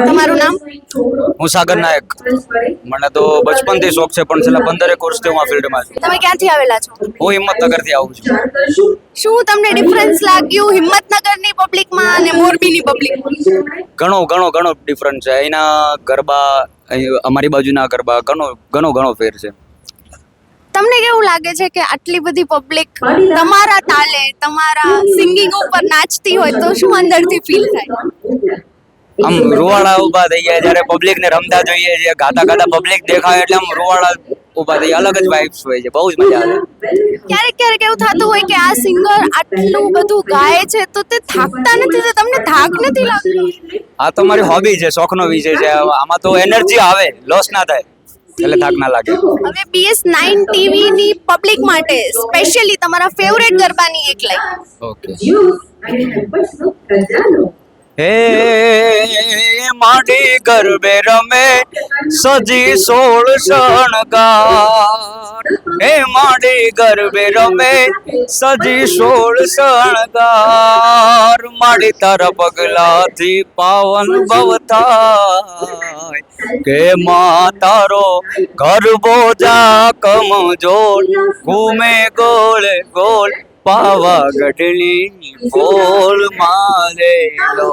તમારું નામ? હું સાગર નાયક. મને તો બચપનથી શોખ છે, પણ છેલ્લા 15 વર્ષથી હું આ ફિલ્ડમાં છું. તમે ક્યાંથી આવેલા છો? હું હિંમતનગરથી આવું છું. શું તમને ડિફરન્સ લાગ્યું હિંમતનગરની પબ્લિકમાં અને મોરબીની પબ્લિકમાં? ઘણો ડિફરન્ટ છે. અહીંના ગરબા, અહીં અમારી બાજુના ગરબા, ઘણો ફેર છે. તમને કેવું લાગે છે કે આટલી બધી પબ્લિક તમારા તાલે તમારા સિંગિંગ ઉપર નાચતી હોય તો શું અંદરથી ફીલ થાય? આમ રૂવાડા ઊભા થઈ જાય જ્યારે પબ્લિકને રમતા જોઈએ છે. ગાતા પબ્લિક દેખાય એટલે આમ રૂવાડા ઊભા થઈ જાય. અલગ જ વાઇબ્સ હોય છે. બહુ જ મજા આવે. ક્યારેક એવું થતું હોય કે આ સિંગર આટલું બધું ગાય છે તો તે થાકતા નથી, તો તમને થાક નથી લાગતો? આ તો મારી હોબી છે, શોખનો વિષય છે. આમાં તો એનર્જી આવે, લોસ ના થાય, એટલે થાક ના લાગે. હવે BS9 TV ની પબ્લિક માટે સ્પેશિયલી તમારા ફેવરેટ ગરબાની એક લાઈન. ઓકે. હે માડી ગરબે રમે સજી 16 શણગાર. હે માડી ગરબે રમે સજી 16 શણગાર. માડી તારા પગલાથી પાવન ભવ થાય. કે માં તારો ગરબો જા કમજોર ઘૂમે ગોળ ગોળ પાવાગઢની બોલ મારે લો.